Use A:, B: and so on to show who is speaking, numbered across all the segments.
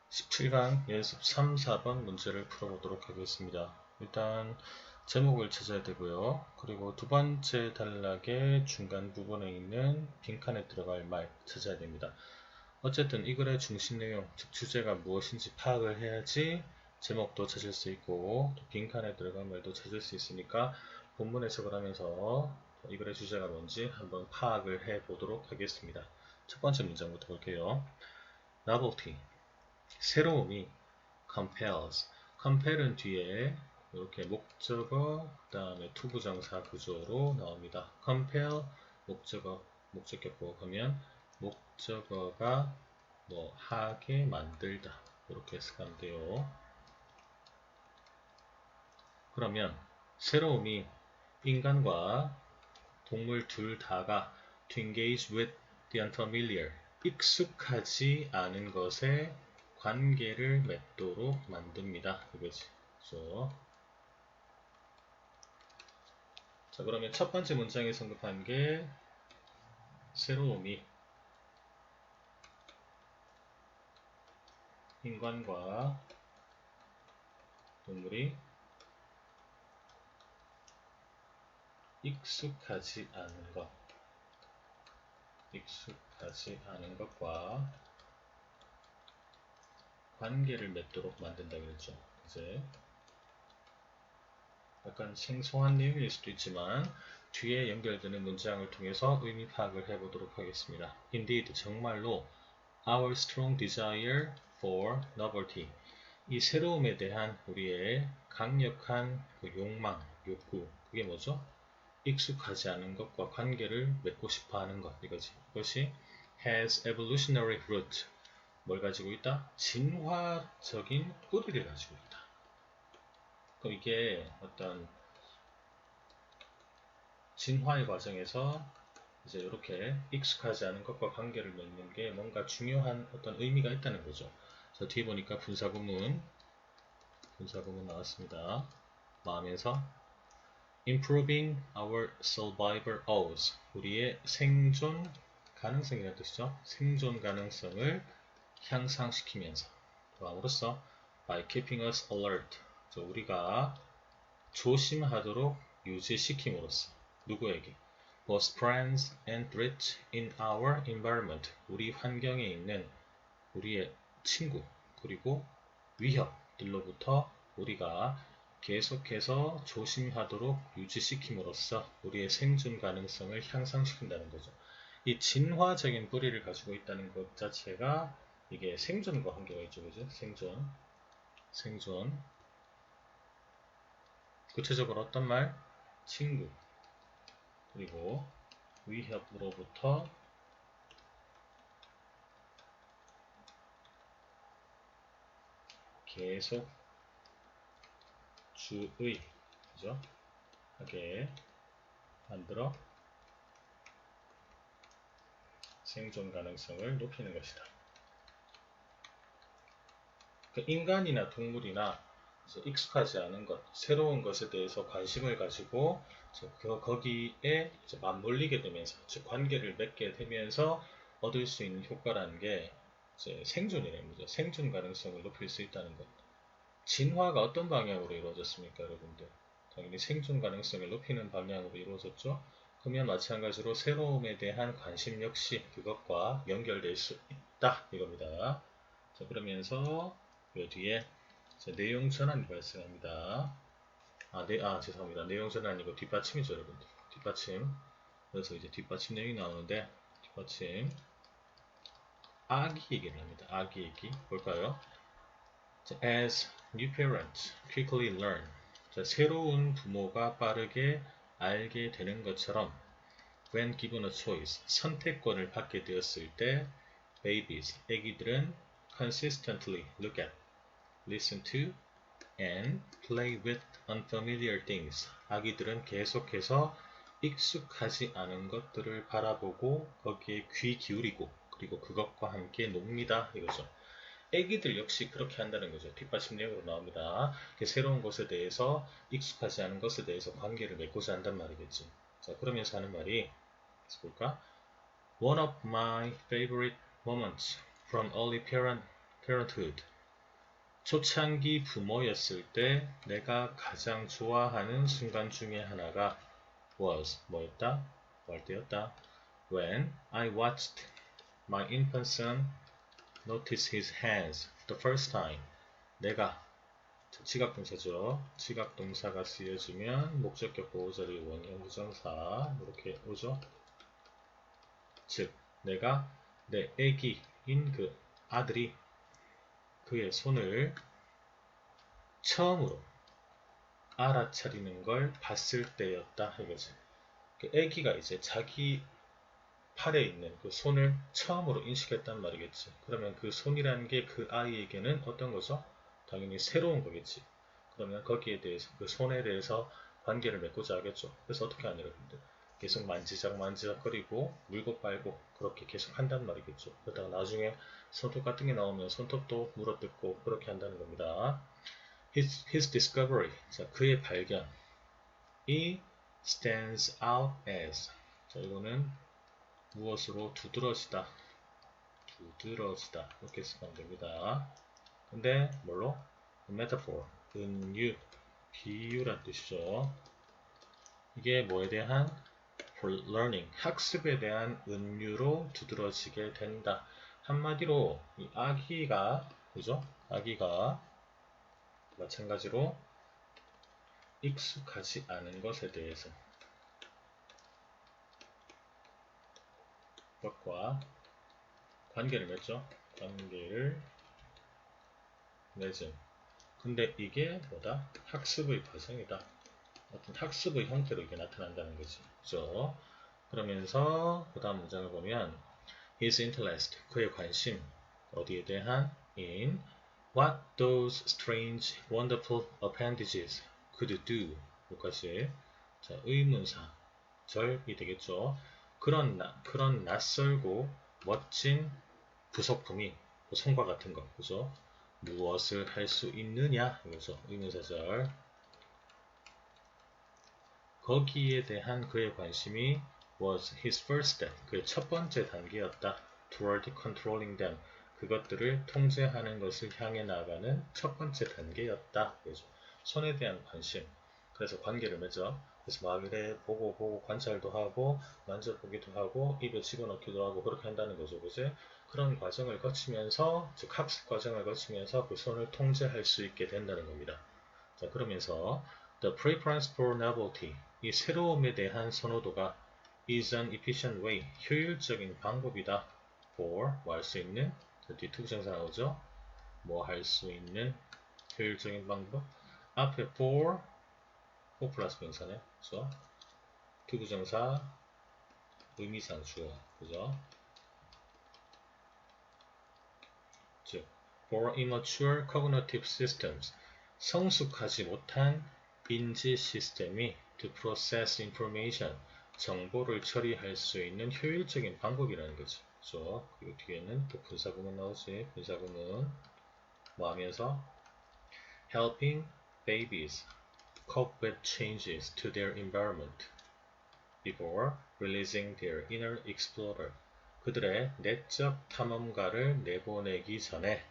A: 17강 연습 3, 4번 문제를 풀어보도록 하겠습니다. 일단 제목을 찾아야 되고요. 그리고 두 번째 단락의 중간 부분에 있는 빈칸에 들어갈 말 찾아야 됩니다. 어쨌든 이 글의 중심 내용, 즉 주제가 무엇인지 파악을 해야지 제목도 찾을 수 있고 또 빈칸에 들어간 말도 찾을 수 있으니까 본문 해석을 하면서 이 글의 주제가 뭔지 한번 파악을 해보도록 하겠습니다. 첫 번째 문장부터 볼게요. Novelty, 새로움이 compels, compel은 뒤에 이렇게 목적어 그 다음에 투부정사 구조로 나옵니다. compel 목적어 목적격보 하면 목적어가 뭐 하게 만들다 이렇게 해석하면 돼요. 그러면 새로움이 인간과 동물 둘 다가 to engage with the unfamiliar, 익숙하지 않은 것에 관계를 맺도록 만듭니다. 이거지. 그렇죠? 자, 그러면 첫 번째 문장에 성급한 게 새로움이 인간과 동물이 익숙하지 않은 것과 관계를 맺도록 만든다 그랬죠. 이제 약간 생소한 내용일 수도 있지만 뒤에 연결되는 문장을 통해서 의미 파악을 해보도록 하겠습니다. Indeed, 정말로 our strong desire for novelty, 이 새로움에 대한 우리의 강력한 그 욕망, 욕구, 그게 뭐죠? 익숙하지 않은 것과 관계를 맺고 싶어 하는 것, 이거지. 이것이 has evolutionary root, 뭘 가지고 있다? 진화적인 뿌리를 가지고 있다. 그럼 이게 어떤 진화의 과정에서 이제 이렇게 익숙하지 않은 것과 관계를 맺는 게 뭔가 중요한 어떤 의미가 있다는 거죠. 저 뒤에 보니까 분사구문 나왔습니다. 마음에서 improving our survival odds, 우리의 생존 가능성이라는 뜻이죠. 생존 가능성을 향상시키면서 함으로써 by keeping us alert, 우리가 조심하도록 유지시킴으로써 누구에게? both friends and threats in our environment, 우리 환경에 있는 우리의 친구 그리고 위협들로부터 우리가 계속해서 조심하도록 유지시킴으로써 우리의 생존 가능성을 향상시킨다는 거죠. 이 진화적인 뿌리를 가지고 있다는 것 자체가 이게 생존과 관계가 있죠. 그죠? 생존. 구체적으로 어떤 말? 친구. 그리고 위협으로부터 계속 주의, 그죠? 하게 만들어 생존 가능성을 높이는 것이다. 인간이나 동물이나 익숙하지 않은 것, 새로운 것에 대해서 관심을 가지고 거기에 맞물리게 되면서, 즉 관계를 맺게 되면서 얻을 수 있는 효과라는 게 생존이라는 거죠. 생존 가능성을 높일 수 있다는 것. 진화가 어떤 방향으로 이루어졌습니까, 여러분들? 당연히 생존 가능성을 높이는 방향으로 이루어졌죠. 그러면 마찬가지로 새로움에 대한 관심 역시 그것과 연결될 수 있다 이겁니다. 자, 그러면서 요 뒤에 내용 전환이 발생합니다. 죄송합니다. 내용 전환이 아니고 뒷받침이죠, 여러분들. 뒷받침. 그래서 이제 뒷받침 내용이 나오는데, 뒷받침. 아기 얘기를 합니다. 아기 얘기. 볼까요? As new parents quickly learn. 자, 새로운 부모가 빠르게 알게 되는 것처럼 when given a choice, 선택권을 받게 되었을 때 babies, 아기들은 consistently look at, listen to, and play with unfamiliar things. 아기들은 계속해서 익숙하지 않은 것들을 바라보고 거기에 귀 기울이고 그리고 그것과 함께 놉니다. 이거죠. 애기들 역시 그렇게 한다는 거죠. 뒷받침 내용으로 나옵니다. 새로운 것에 대해서, 익숙하지 않은 것에 대해서 관계를 맺고자 한단 말이겠지. 자, 그러면서 하는 말이, 볼까? One of my favorite moments from early parenthood. 초창기 부모였을 때 내가 가장 좋아하는 순간 중에 하나가 was 뭐였다? 뭘 때였다? When I watched my infant son notice his hands the first time. 내가 지각동사죠. 지각동사가 쓰여지면 목적격 보호자리 원형 부정사 이렇게 오죠. 즉 내가 내 애기인 그 아들이 그의 손을 처음으로 알아차리는 걸 봤을 때였다 이거지. 그 애기가 이제 자기 팔에 있는 그 손을 처음으로 인식했단 말이겠지. 그러면 그 손이라는 게 그 아이에게는 어떤 거죠? 당연히 새로운 거겠지. 그러면 거기에 대해서 그 손에 대해서 관계를 맺고자 하겠죠. 그래서 어떻게 하냐 여러분들. 계속 만지작거리고 물고 빨고 그렇게 계속 한단 말이겠죠. 그러다가 나중에 손톱 같은 게 나오면 손톱도 물어뜯고 그렇게 한다는 겁니다. His discovery, 자, 그의 발견. 이 stands out as, 자, 이거는 무엇으로 두드러지다 이렇게 쓰면 됩니다. 근데 뭘로? metaphor, 은유, 비유란 뜻이죠. 이게 뭐에 대한? for learning, 학습에 대한 은유로 두드러지게 된다. 한마디로 이 아기가, 그죠? 아기가 마찬가지로 익숙하지 않은 것에 대해서 것과 관계를 맺죠. 관계를 맺음. 근데 이게 뭐다? 학습의 과정이다. 어떤 학습의 형태로 이게 나타난다는 거지. 그죠? 그러면서 그 다음 문장을 보면 his interest, 그의 관심, 어디에 대한? in what those strange, wonderful appendages could do. 여기까지. 자, 의문사, 절이 되겠죠. 그런 낯설고 멋진 부속품이 손과 같은 것, 그죠? 무엇을 할 수 있느냐, 이거죠. 의문사절. 거기에 대한 그의 관심이 was his first step, 그의 첫 번째 단계였다. toward controlling them, 그것들을 통제하는 것을 향해 나가는 첫 번째 단계였다. 그죠? 손에 대한 관심. 그래서 관계를 맺어. 그래서 막 이래 보고 관찰도 하고 만져보기도 하고 입에 집어넣기도 하고 그렇게 한다는 거죠. 그지? 그런 과정을 거치면서, 즉 학습 과정을 거치면서 그 손을 통제할 수 있게 된다는 겁니다. 자, 그러면서 the preference for novelty, 이 새로움에 대한 선호도가 is an efficient way, 효율적인 방법이다. for, 뭐 할 수 있는, 뒤투부정사 나오죠? 뭐 할 수 있는 효율적인 방법. 앞에 for 플러스 명사네. 그죠? 투부정사, 의미상 주어. 그죠? 즉, for immature cognitive systems, 성숙하지 못한 인지 시스템이 to process information, 정보를 처리할 수 있는 효율적인 방법이라는 거죠. 그죠? 그리고 뒤에는 또 분사구문 나오지. 분사구문 뭐 하면서 helping babies cope with changes to their environment before releasing their inner explorer. 그들의 내적 탐험가를 내보내기 전에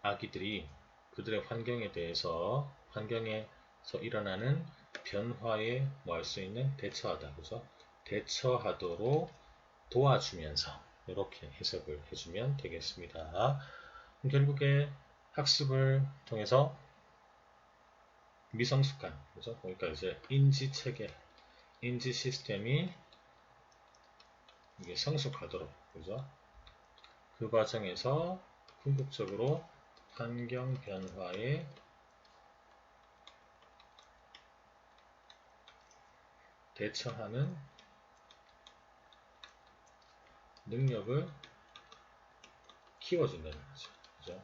A: 아기들이 그들의 환경에서 일어나는 변화에 뭐 할 수 있는 대처하다. 그죠? 대처하도록 도와주면서 이렇게 해석을 해주면 되겠습니다. 결국에 학습을 통해서 미성숙한, 그죠? 그러니까 이제 인지 시스템이 이게 성숙하도록, 그죠? 그 과정에서 궁극적으로 환경 변화에 대처하는 능력을 키워준다는 거죠. 그죠?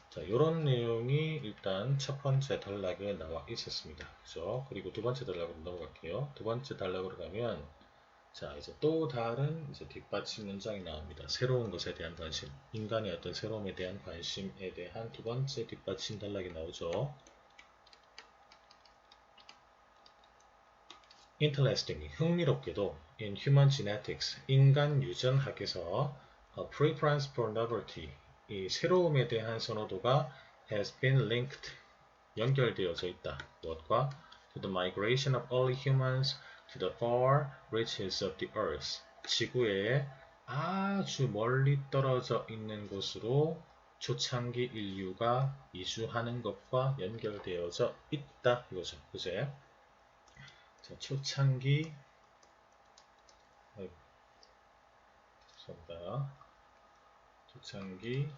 A: 자, 이런 내용이 일단 첫 번째 단락에 나와 있었습니다. 그죠? 그리고 두 번째 단락으로 넘어갈게요. 두 번째 단락으로 가면, 자, 이제 또 다른 이제 뒷받침 문장이 나옵니다. 새로운 것에 대한 관심, 인간의 어떤 새로움에 대한 관심에 대한 두 번째 뒷받침 단락이 나오죠. Interestingly, 흥미롭게도 in human genetics, 인간 유전학에서 preference for novelty, 이 새로움에 대한 선호도가 has been linked, 연결되어져 있다. 무엇과? To the migration of early humans to the far reaches of the earth. 지구의 아주 멀리 떨어져 있는 곳으로 초창기 인류가 이주하는 것과 연결되어져 있다. 이거죠. 그제? 자, 초창기 죄송합니다. 초창기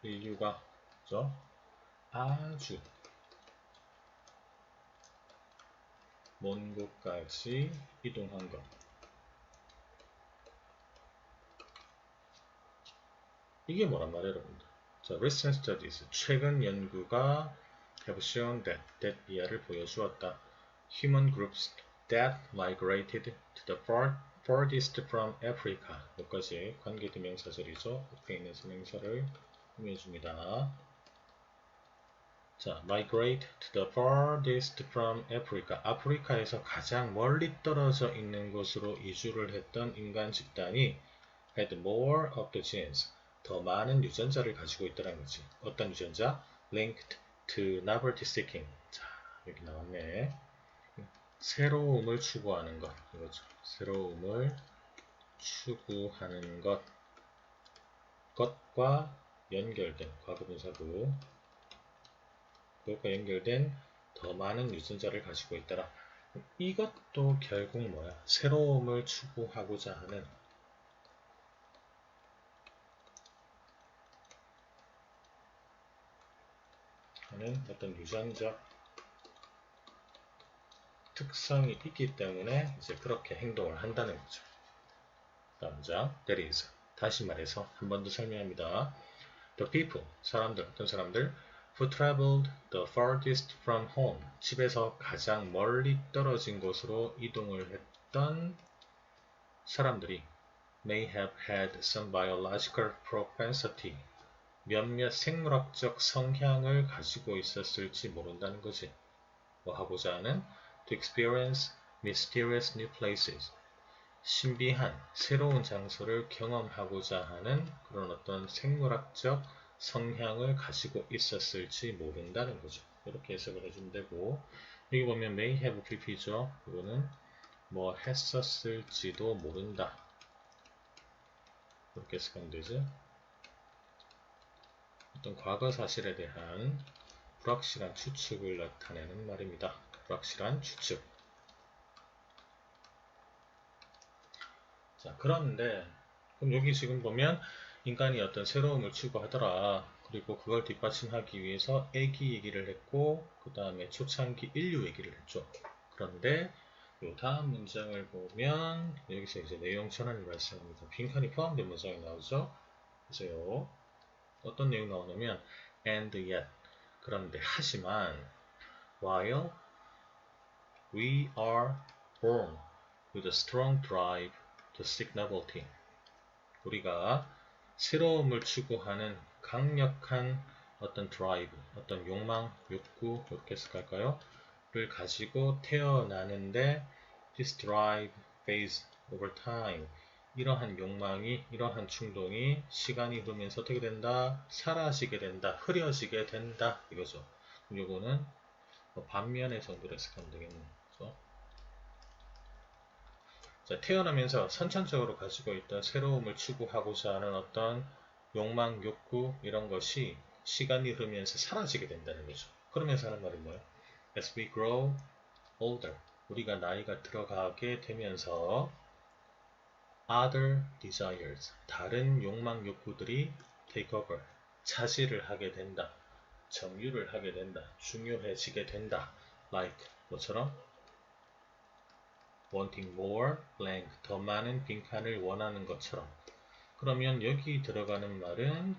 A: 인류가 그죠? 아주 먼 곳까지 이동한 것. 이게 뭐란 말이에요, 여러분들? 자, recent studies, 최근 연구가 have shown that 이하를 보여주었다. Human groups that migrated to the farthest from Africa. 여기까지 관계대명사절이죠. 옆에 있는 선행사를 꾸며줍니다. 자, migrate to the farthest from Africa. 아프리카에서 가장 멀리 떨어져 있는 곳으로 이주를 했던 인간 집단이 had more of the genes. 더 많은 유전자를 가지고 있다는 거지. 어떤 유전자? linked to novelty seeking. 자, 여기 나왔네. 새로움을 추구하는 것. 이거죠. 새로움을 추구하는 것과 연결된 과거분사구. 그것과 연결된 더 많은 유전자를 가지고 있더라. 이것도 결국 뭐야? 새로움을 추구하고자 하는 어떤 유전적 특성이 있기 때문에 이제 그렇게 행동을 한다는 거죠. 다음 장, that is. 다시 말해서 한 번 더 설명합니다. The people, 사람들, 어떤 사람들? Who traveled the farthest from home, 집에서 가장 멀리 떨어진 곳으로 이동을 했던 사람들이 may have had some biological propensity, 몇몇 생물학적 성향을 가지고 있었을지 모른다는 거지. 뭐 하고자 하는? To experience mysterious new places, 신비한 새로운 장소를 경험하고자 하는 그런 어떤 생물학적 성향을 가지고 있었을지 모른다는 거죠. 이렇게 해석을 해주면 되고, 여기 보면 may have pp죠. 이거는 뭐 했었을지도 모른다. 이렇게 해석하면 되죠. 어떤 과거 사실에 대한 불확실한 추측을 나타내는 말입니다. 불확실한 추측. 자, 그런데 그럼 여기 지금 보면 인간이 어떤 새로움을 추구하더라. 그리고 그걸 뒷받침하기 위해서 애기 얘기를 했고 그 다음에 초창기 인류 얘기를 했죠. 그런데 요 다음 문장을 보면 여기서 이제 내용 전환이 발생합니다. 빈칸이 포함된 문장이 나오죠. 보세요. 어떤 내용 나오냐면 and yet, 그런데 하지만 while we are born with a strong drive to seek novelty, 우리가 새로움을 추구하는 강력한 어떤 드라이브, 어떤 욕망, 욕구, 이렇게 해석할까요? 를 가지고 태어나는데 this drive fades over time, 이러한 욕망이, 이러한 충동이 시간이 흐르면서 어떻게 된다? 사라지게 된다, 흐려지게 된다, 이거죠. 요거는 반면의 정도로 해석하면 되겠네요. 그렇죠? 자, 태어나면서 선천적으로 가지고 있던 새로움을 추구하고자 하는 어떤 욕망, 욕구 이런 것이 시간이 흐르면서 사라지게 된다는 거죠. 그러면서 하는 말이 뭐예요? As we grow older, 우리가 나이가 들어가게 되면서 other desires, 다른 욕망, 욕구들이 take over, 차지를 하게 된다. 점유를 하게 된다. 중요해지게 된다. Like, 뭐처럼? wanting more blank, 더 많은 빈칸을 원하는 것처럼. 그러면 여기 들어가는 말은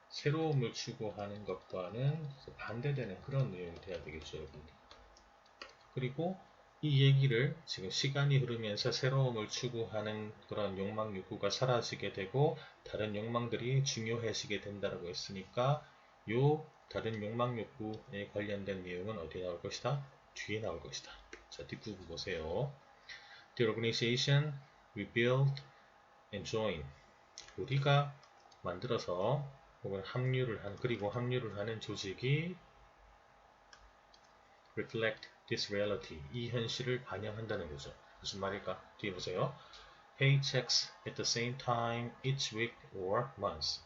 A: 새로움을 추구하는 것과는 반대되는 그런 내용이 돼야 되겠죠, 여러분들. 그리고 이 얘기를 지금 시간이 흐르면서 새로움을 추구하는 그런 욕망, 욕구가 사라지게 되고 다른 욕망들이 중요해지게 된다고 했으니까 요 다른 욕망, 욕구에 관련된 내용은 어디에 나올 것이다? 뒤에 나올 것이다. 자, 뒷부분 보세요. The organization rebuild and join. 우리가 만들어서 혹은 합류를 한 그리고 합류를 하는 조직이 reflect this reality. 이 현실을 반영한다는 거죠. 무슨 말일까? 뒤에 보세요. Paychecks at the same time each week or month.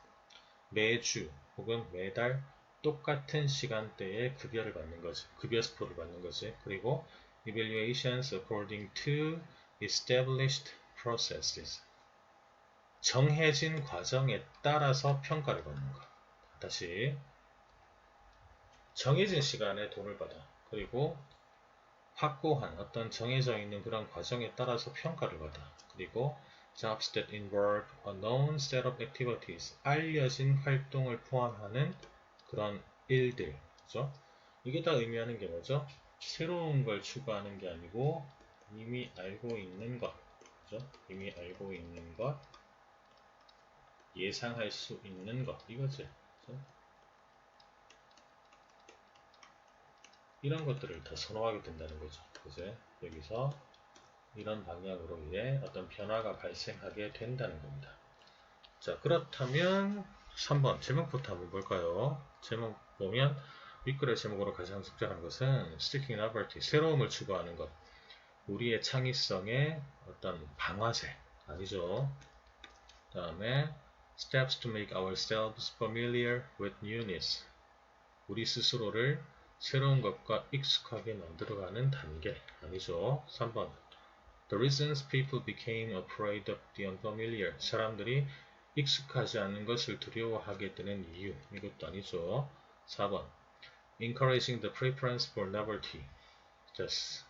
A: 매주 혹은 매달 똑같은 시간대에 급여를 받는 거지. 급여 스포를 받는 거지. 그리고 evaluations according to established processes. 정해진 과정에 따라서 평가를 받는 거. 다시 정해진 시간에 돈을 받아. 그리고 확고한 어떤 정해져 있는 그런 과정에 따라서 평가를 받아. 그리고 jobs that involve a known set of activities. 알려진 활동을 포함하는 그런 일들. 그죠? 이게 다 의미하는 게 뭐죠? 새로운 걸 추구하는 게 아니고 이미 알고 있는 것. 그죠? 이미 알고 있는 것. 예상할 수 있는 것. 이거지. 그죠? 이런 것들을 더 선호하게 된다는 거죠. 그죠? 여기서 이런 방향으로 인해 어떤 변화가 발생하게 된다는 겁니다. 자, 그렇다면 3번 제목부터 한번 볼까요? 제목 보면 윗글의 제목으로 가장 적절한 것은 Seeking Novelty, 새로움을 추구하는 것. 우리의 창의성의 어떤 방아쇠 아니죠. 그 다음에 Steps to make ourselves familiar with newness. 우리 스스로를 새로운 것과 익숙하게 만들어가는 단계 아니죠. 3번 The reasons people became afraid of the unfamiliar. 사람들이 익숙하지 않은 것을 두려워하게 되는 이유. 이것도 아니죠. 4번 Encouraging the preference for novelty. 자,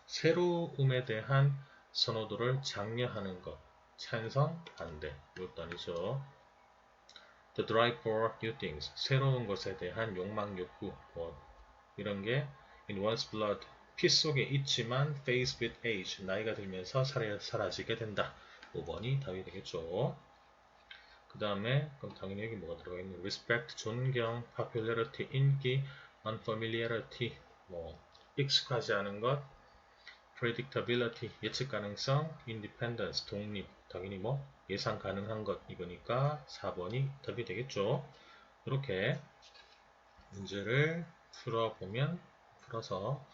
A: 새로움에 대한 선호도를 장려하는 것. 찬성, 반대. 이것도 아니죠. The drive for new things. 새로운 것에 대한 욕망, 욕구. 이런 게 in one's blood. 피 속에 있지만 fades with age. 나이가 들면서 사라지게 된다. 5번이 답이 되겠죠. 그 다음에 그럼 당연히 여기 뭐가 들어가 있는 respect, 존경, popularity, 인기, unfamiliarity, 익숙하지 않은 것, predictability, 예측 가능성, independence, 독립, 당연히 예상 가능한 것 이거니까 4번이 답이 되겠죠. 이렇게 문제를 풀어서